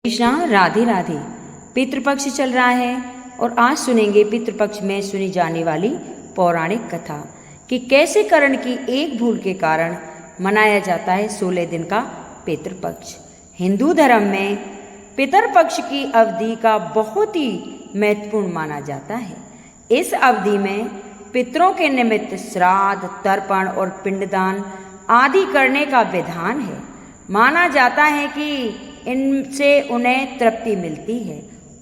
कृष्णा, राधे राधे। पितृपक्ष चल रहा है और आज सुनेंगे पितृपक्ष में सुनी जाने वाली पौराणिक कथा कि कैसे कर्ण की एक भूल के कारण मनाया जाता है 16 दिन का पितृपक्ष। हिंदू धर्म में पितृपक्ष की अवधि का बहुत ही महत्वपूर्ण माना जाता है। इस अवधि में पितरों के निमित्त श्राद्ध, तर्पण और पिंडदान आदि करने का विधान है। माना जाता है कि इनसे उन्हें तृप्ति मिलती है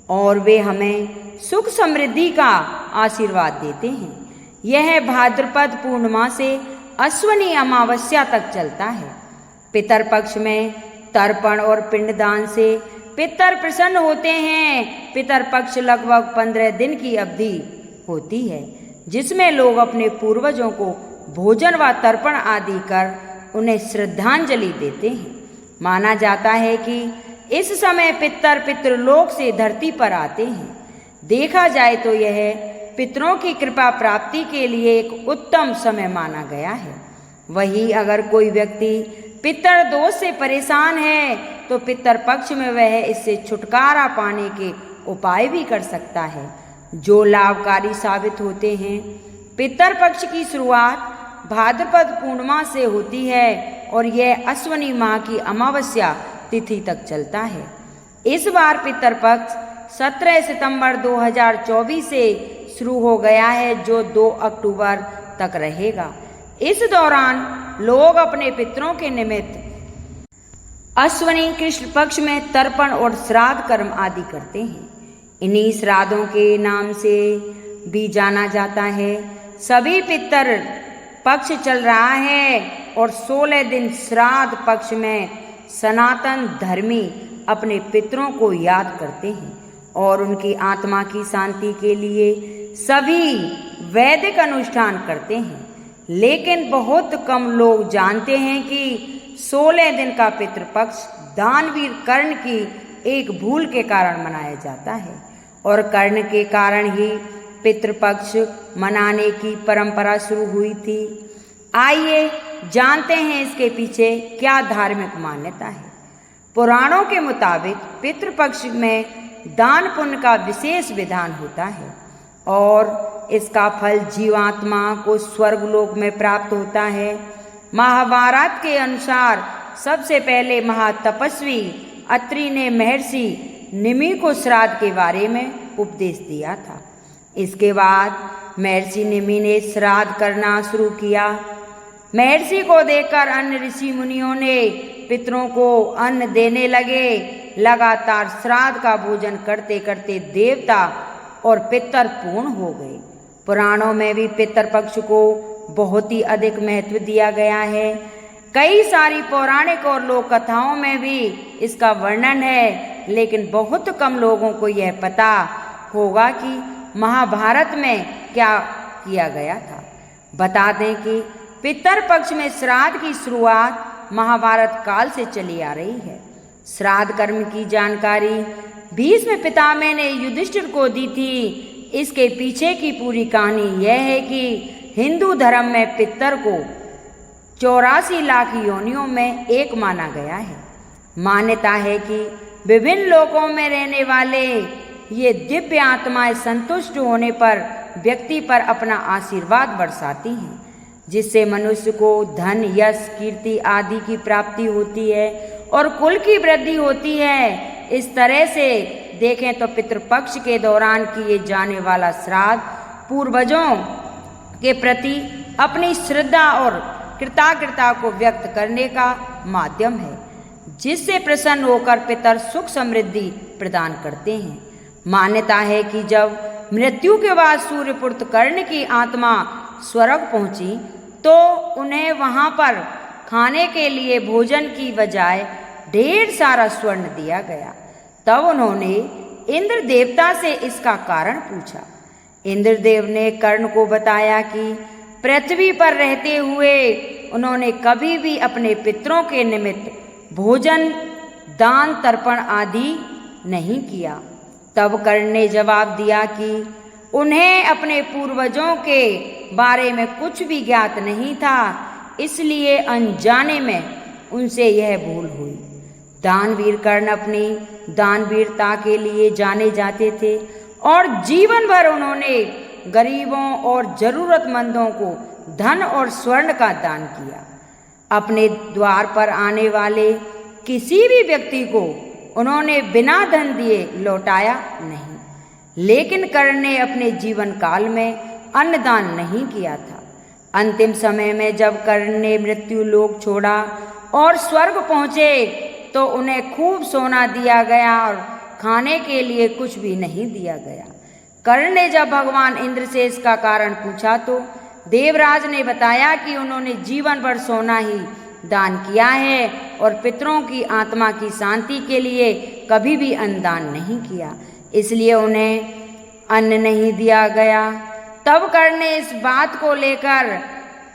और वे हमें सुख समृद्धि का आशीर्वाद देते हैं। यह भाद्रपद पूर्णिमा से अश्विनी अमावस्या तक चलता है। पितरपक्ष में तर्पण और पिंडदान से पितर प्रसन्न होते हैं। पितरपक्ष लगभग 15 दिन की अवधि होती है, जिसमें लोग अपने पूर्वजों को भोजन व तर्पण आदि कर उन्हें श्रद्धांजलि देते हैं। माना जाता है कि इस समय पितृलोक से धरती पर आते हैं। देखा जाए तो यह पितरों की कृपा प्राप्ति के लिए एक उत्तम समय माना गया है। वहीं अगर कोई व्यक्ति पितर दोष से परेशान है तो पितरपक्ष में वह इससे छुटकारा पाने के उपाय भी कर सकता है, जो लाभकारी साबित होते हैं। पितरपक्ष की शुरुआत भाद्रपद पूर्णिमा से होती है और यह अश्विनी माह की अमावस्या तिथि तक चलता है। इस बार पितरपक्ष 17 सितंबर 2024 से शुरू हो गया है, जो 2 अक्टूबर तक रहेगा। इस दौरान लोग अपने पितरों के निमित्त अश्विनी कृष्ण पक्ष में तर्पण और श्राद्ध कर्म आदि करते हैं। इन्हीं श्राद्धों के नाम से भी जाना जाता है। सभी पितर पक्ष चल रहा है और 16 दिन श्राद्ध पक्ष में सनातन धर्मी अपने पितरों को याद करते हैं और उनकी आत्मा की शांति के लिए सभी वैदिक अनुष्ठान करते हैं। लेकिन बहुत कम लोग जानते हैं कि 16 दिन का पितृपक्ष दानवीर कर्ण की एक भूल के कारण मनाया जाता है और कर्ण के कारण ही पितृपक्ष मनाने की परंपरा शुरू हुई थी। आइए जानते हैं इसके पीछे क्या धार्मिक मान्यता है। पुराणों के मुताबिक पितृपक्ष में दान पुण्य का विशेष विधान होता है और इसका फल जीवात्मा को स्वर्गलोक में प्राप्त होता है। महाभारत के अनुसार सबसे पहले महातपस्वी अत्रि ने महर्षि निमि को श्राद्ध के बारे में उपदेश दिया था। इसके बाद महर्षि निमि ने श्राद्ध करना शुरू किया। महर्षि को देखकर अन्य ऋषि मुनियों ने पितरों को अन्न देने लगे। लगातार श्राद्ध का भोजन करते करते देवता और पितर पूर्ण हो गए। पुराणों में भी पितरपक्ष को बहुत ही अधिक महत्व दिया गया है। कई सारी पौराणिक और लोक कथाओं में भी इसका वर्णन है, लेकिन बहुत कम लोगों को यह पता होगा कि महाभारत में क्या किया गया था। बता दें कि पितरपक्ष में श्राद्ध की शुरुआत महाभारत काल से चली आ रही है। श्राद्ध कर्म की जानकारी भीष्म पितामह ने युधिष्ठिर को दी थी। इसके पीछे की पूरी कहानी यह है कि हिंदू धर्म में पितर को 84 लाख योनियों में एक माना गया है। मान्यता है कि विभिन्न लोकों में रहने वाले ये दिव्य आत्माएं संतुष्ट होने पर व्यक्ति पर अपना आशीर्वाद बरसाती हैं, जिससे मनुष्य को धन, यश, कीर्ति आदि की प्राप्ति होती है और कुल की वृद्धि होती है। इस तरह से देखें तो पितृपक्ष के दौरान किए जाने वाला श्राद्ध पूर्वजों के प्रति अपनी श्रद्धा और कृतज्ञता को व्यक्त करने का माध्यम है, जिससे प्रसन्न होकर पितर सुख समृद्धि प्रदान करते हैं। मान्यता है कि जब मृत्यु के बाद सूर्यपुत्र कर्ण की आत्मा स्वर्ग पहुंची तो उन्हें वहां पर खाने के लिए भोजन की बजाय ढेर सारा स्वर्ण दिया गया। तब उन्होंने इंद्र देवता से इसका कारण पूछा। इंद्रदेव ने कर्ण को बताया कि पृथ्वी पर रहते हुए उन्होंने कभी भी अपने पितरों के निमित्त भोजन, दान, तर्पण आदि नहीं किया। तब कर्ण ने जवाब दिया कि उन्हें अपने पूर्वजों के बारे में कुछ भी ज्ञात नहीं था, इसलिए अनजाने में उनसे यह भूल हुई। दानवीर कर्ण अपनी दानवीरता के लिए जाने जाते थे और जीवन भर उन्होंने गरीबों और जरूरतमंदों को धन और स्वर्ण का दान किया। अपने द्वार पर आने वाले किसी भी व्यक्ति को उन्होंने बिना धन दिए लौटाया नहीं, लेकिन कर्ण ने अपने जीवन काल में अन्नदान नहीं किया था। अंतिम समय में जब कर्ण ने मृत्यु लोक छोड़ा और स्वर्ग पहुँचे तो उन्हें खूब सोना दिया गया और खाने के लिए कुछ भी नहीं दिया गया। कर्ण ने जब भगवान इंद्र से इसका कारण पूछा तो देवराज ने बताया कि उन्होंने जीवन भर सोना ही दान किया है और पितरों की आत्मा की शांति के लिए कभी भी अन्नदान नहीं किया, इसलिए उन्हें अन्न नहीं दिया गया। तब कर्ण ने इस बात को लेकर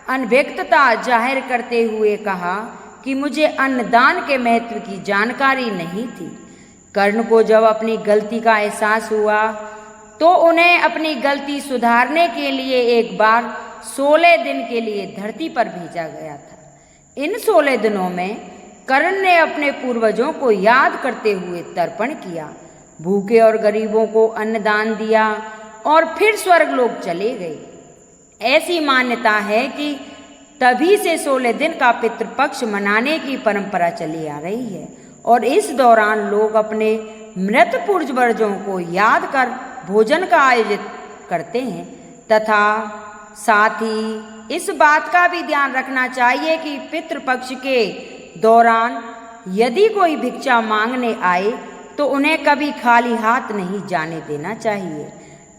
अनभिज्ञता जाहिर करते हुए कहा कि मुझे अन्नदान के महत्व की जानकारी नहीं थी। कर्ण को जब अपनी गलती का एहसास हुआ तो उन्हें अपनी गलती सुधारने के लिए एक बार 16 दिन के लिए धरती पर भेजा गया था। इन 16 दिनों में कर्ण ने अपने पूर्वजों को याद करते हुए तर्पण किया, भूखे और गरीबों को अन्नदान दिया और फिर स्वर्गलोक चले गए। ऐसी मान्यता है कि तभी से 16 दिन का पितृपक्ष मनाने की परंपरा चली आ रही है और इस दौरान लोग अपने मृत पूर्वजों को याद कर भोजन का आयोजित करते हैं तथा साथ ही इस बात का भी ध्यान रखना चाहिए कि पितृपक्ष के दौरान यदि कोई भिक्षा मांगने आए तो उन्हें कभी खाली हाथ नहीं जाने देना चाहिए।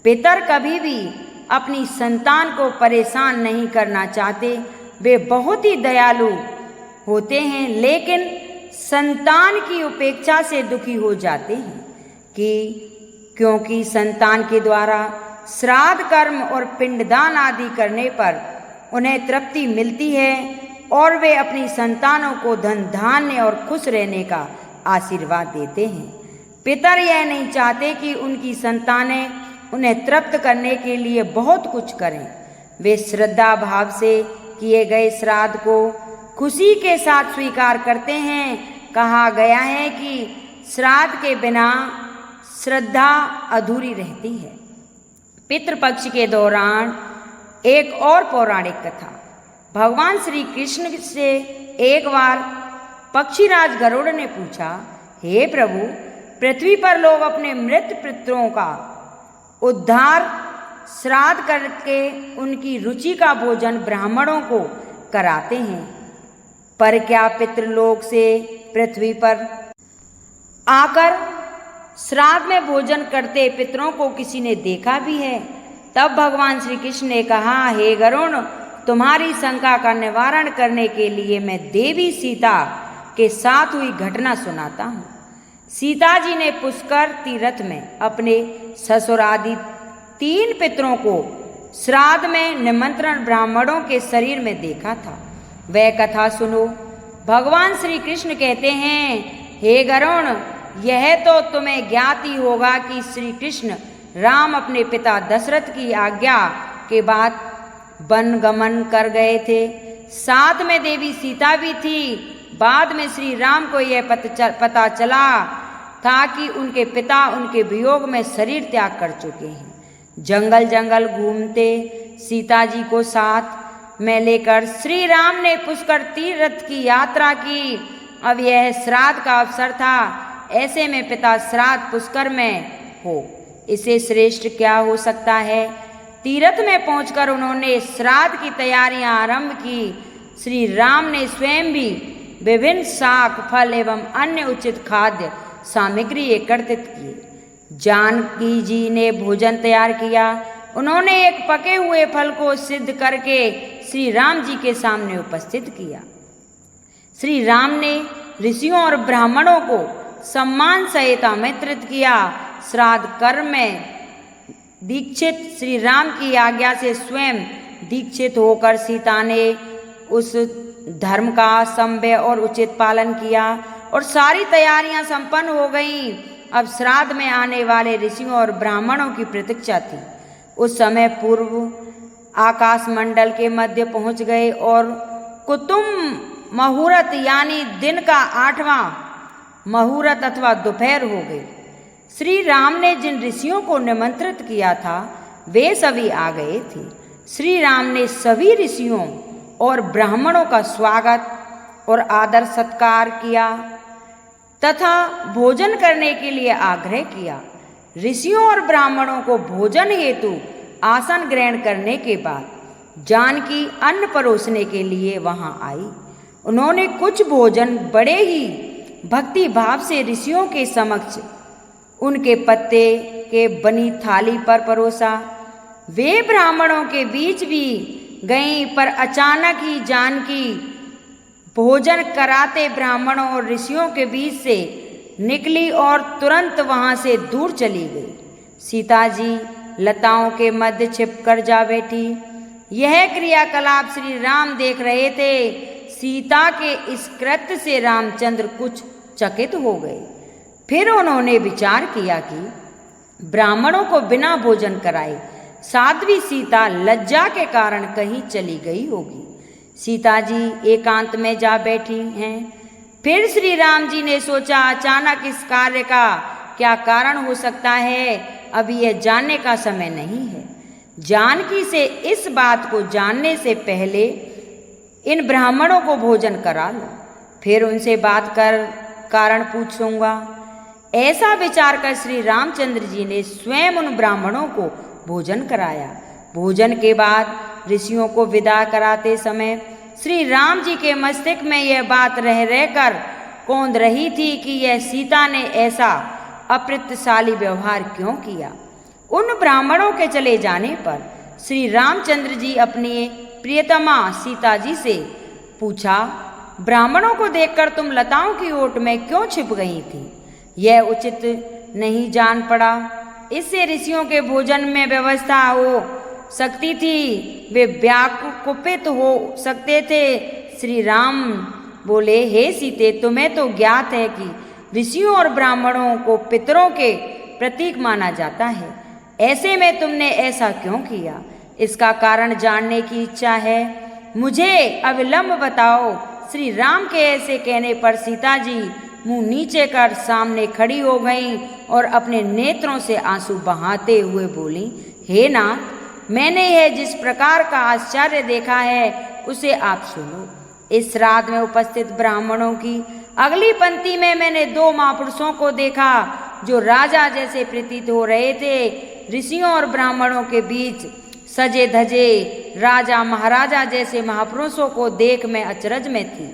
पितर कभी भी अपनी संतान को परेशान नहीं करना चाहते, वे बहुत ही दयालु होते हैं, लेकिन संतान की उपेक्षा से दुखी हो जाते हैं क्योंकि संतान के द्वारा श्राद्ध कर्म और पिंडदान आदि करने पर उन्हें तृप्ति मिलती है और वे अपनी संतानों को धन धान्य और खुश रहने का आशीर्वाद देते हैं। पितर यह नहीं चाहते कि उनकी संतानें उन्हें तृप्त करने के लिए बहुत कुछ करें। वे श्रद्धा भाव से किए गए श्राद्ध को खुशी के साथ स्वीकार करते हैं। कहा गया है कि श्राद्ध के बिना श्रद्धा अधूरी रहती है। पितृपक्ष के दौरान एक और पौराणिक कथा। भगवान श्री कृष्ण से एक बार पक्षीराज गरुड़ ने पूछा, हे प्रभु, पृथ्वी पर लोग अपने मृत पितरों का उद्धार श्राद्ध करके उनकी रुचि का भोजन ब्राह्मणों को कराते हैं, पर क्या पितृलोक से पृथ्वी पर आकर श्राद्ध में भोजन करते पितरों को किसी ने देखा भी है? तब भगवान श्री कृष्ण ने कहा, हे गरुड़, तुम्हारी शंका का निवारण करने के लिए मैं देवी सीता के साथ हुई घटना सुनाता हूँ। सीता जी ने पुष्कर तीर्थ में अपने ससुर आदि 3 पितरों को श्राद्ध में निमंत्रण ब्राह्मणों के शरीर में देखा था। वह कथा सुनो। भगवान श्री कृष्ण कहते हैं, हे गरुड़, यह तो तुम्हें ज्ञात ही होगा कि श्री कृष्ण राम अपने पिता दशरथ की आज्ञा के बाद वन गमन कर गए थे। साथ में देवी सीता भी थी। बाद में श्री राम को यह पता चला था कि उनके पिता उनके वियोग में शरीर त्याग कर चुके हैं। जंगल जंगल घूमते सीता जी को साथ में लेकर श्री राम ने पुष्कर तीर्थ की यात्रा की। अब यह श्राद्ध का अवसर था, ऐसे में पिता श्राद्ध पुष्कर में हो, इसे श्रेष्ठ क्या हो सकता है। तीर्थ में पहुंचकर उन्होंने श्राद्ध की तैयारियां आरंभ की। श्री राम ने स्वयं भी विभिन्न शाक फल एवं अन्य उचित खाद्य सामग्री एकत्रित की। जानकी जी ने भोजन तैयार किया। उन्होंने एक पके हुए फल को सिद्ध करके श्री राम जी के सामने उपस्थित किया। श्री राम ने ऋषियों और ब्राह्मणों को सम्मान सहित आमंत्रित किया। श्राद्ध कर्म में दीक्षित श्री राम की आज्ञा से स्वयं दीक्षित होकर सीता ने उस धर्म का सभ्य और उचित पालन किया और सारी तैयारियां संपन्न हो गईं। अब श्राद्ध में आने वाले ऋषियों और ब्राह्मणों की प्रतीक्षा थी। उस समय पूर्व आकाश मंडल के मध्य पहुंच गए और कुतुम मुहूर्त यानी दिन का 8वां मुहूर्त अथवा दोपहर हो गई। श्री राम ने जिन ऋषियों को निमंत्रित किया था वे सभी आ गए थे। श्री राम ने सभी ऋषियों और ब्राह्मणों का स्वागत और आदर सत्कार किया तथा भोजन करने के लिए आग्रह किया। ऋषियों और ब्राह्मणों को भोजन हेतु आसन ग्रहण करने के बाद जानकी अन्न परोसने के लिए वहां आई। उन्होंने कुछ भोजन बड़े ही भक्ति भाव से ऋषियों के समक्ष उनके पत्ते के बनी थाली पर परोसा। वे ब्राह्मणों के बीच भी गईं, पर अचानक ही जानकी भोजन कराते ब्राह्मणों और ऋषियों के बीच से निकली और तुरंत वहां से दूर चली गई। सीता जी लताओं के मध्य छिपकर जा बैठी। यह क्रियाकलाप श्री राम देख रहे थे। सीता के इस कृत्य से रामचंद्र कुछ चकित हो गए। फिर उन्होंने विचार किया कि ब्राह्मणों को बिना भोजन कराए साध्वी सीता लज्जा के कारण कहीं चली गई होगी। सीता जी एकांत में जा बैठी हैं। फिर श्री राम जी ने सोचा, अचानक इस कार्य का क्या कारण हो सकता है, अभी यह जानने का समय नहीं है। जानकी से इस बात को जानने से पहले इन ब्राह्मणों को भोजन करा लो, फिर उनसे बात कर कारण पूछूंगा। ऐसा विचार कर श्री रामचंद्र जी ने स्वयं उन ब्राह्मणों को भोजन कराया। भोजन के बाद ऋषियों को विदा कराते समय श्री राम जी के मस्तिष्क में यह बात रह रहकर कौंध रही थी कि यह सीता ने ऐसा अप्रतिशाली व्यवहार क्यों किया। उन ब्राह्मणों के चले जाने पर श्री रामचंद्र जी अपनी प्रियतमा सीता जी से पूछा, ब्राह्मणों को देखकर तुम लताओं की ओट में क्यों छिप गई थी? यह उचित नहीं जान पड़ा। इससे ऋषियों के भोजन में व्यवस्था हो सकती थी, वे व्याकुपित हो सकते थे। श्री राम बोले, हे सीते, तुम्हें तो ज्ञात है कि ऋषियों और ब्राह्मणों को पितरों के प्रतीक माना जाता है। ऐसे में तुमने ऐसा क्यों किया? इसका कारण जानने की इच्छा है। मुझे अविलंब बताओ। श्री राम के ऐसे कहने पर सीता जी मुंह नीचे कर सामने खड़ी हो गईं और अपने नेत्रों से आंसू बहाते हुए बोली, हे नाथ, मैंने यह जिस प्रकार का आश्चर्य देखा है उसे आप सुनो। इस श्राद्ध में उपस्थित ब्राह्मणों की अगली पंक्ति में मैंने दो महापुरुषों को देखा जो राजा जैसे प्रतीत हो रहे थे। ऋषियों और ब्राह्मणों के बीच सजे धजे राजा महाराजा जैसे महापुरुषों को देख मैं अचरज में थी।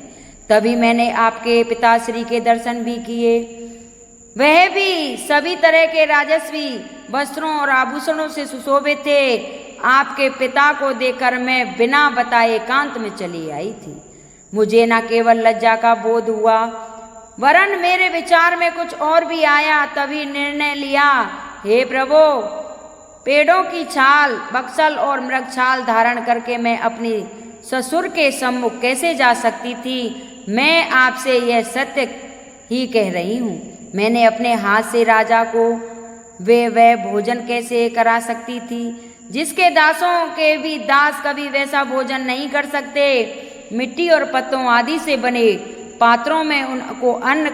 तभी मैंने आपके पिताश्री के दर्शन भी किए। वह भी सभी तरह के राजस्वी वस्त्रों और आभूषणों से सुशोभित थे। आपके पिता को देखकर मैं बिना बताए एकांत में चली आई थी। मुझे न केवल लज्जा का बोध हुआ, वरन मेरे विचार में कुछ और भी आया। तभी निर्णय लिया, हे प्रभु, पेड़ों की छाल, बक्सल और मृग छाल धारण करके मैं अपनी ससुर के सम्मुख कैसे जा सकती थी? मैं आपसे यह सत्य ही कह रही हूँ। मैंने अपने हाथ से राजा को वह भोजन कैसे करा सकती थी जिसके दासों के भी दास कभी वैसा भोजन नहीं कर सकते। मिट्टी और पत्तों आदि से बने पात्रों में उनको अन्न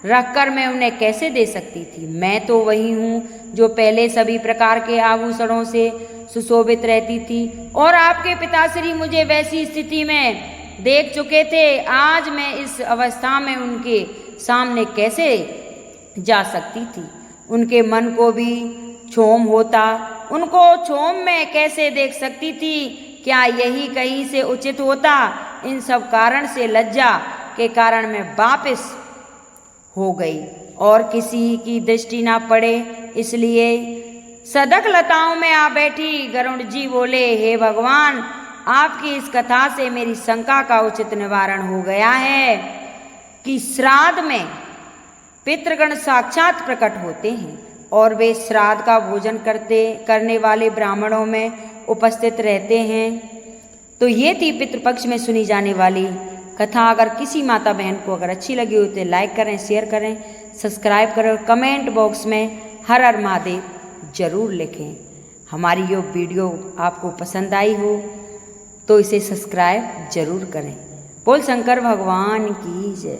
रखकर मैं उन्हें कैसे दे सकती थी? मैं तो वही हूँ जो पहले सभी प्रकार के आभूषणों से सुशोभित रहती थी और आपके पिताश्री मुझे वैसी स्थिति में देख चुके थे। आज मैं इस अवस्था में उनके सामने कैसे जा सकती थी? उनके मन को भी क्षोभ होता, उनको क्षोभ में कैसे देख सकती थी? क्या यही कहीं से उचित होता? इन सब कारण से लज्जा के कारण मैं वापस हो गई और किसी की दृष्टि ना पड़े, इसलिए सदक लताओं में आ बैठी। गरुड़ जी बोले, हे भगवान, आपकी इस कथा से मेरी शंका का उचित निवारण हो गया है कि श्राद्ध में पितृगण साक्षात प्रकट होते हैं और वे श्राद्ध का भोजन करने वाले ब्राह्मणों में उपस्थित रहते हैं। तो ये थी पितृपक्ष में सुनी जाने वाली कथा। अगर किसी माता बहन को अगर अच्छी लगी हो तो लाइक करें, शेयर करें, सब्सक्राइब करें और कमेंट बॉक्स में हर हर महादेव जरूर लिखें। हमारी ये वीडियो आपको पसंद आई हो तो इसे सब्सक्राइब जरूर करें। बोल शंकर भगवान की जय।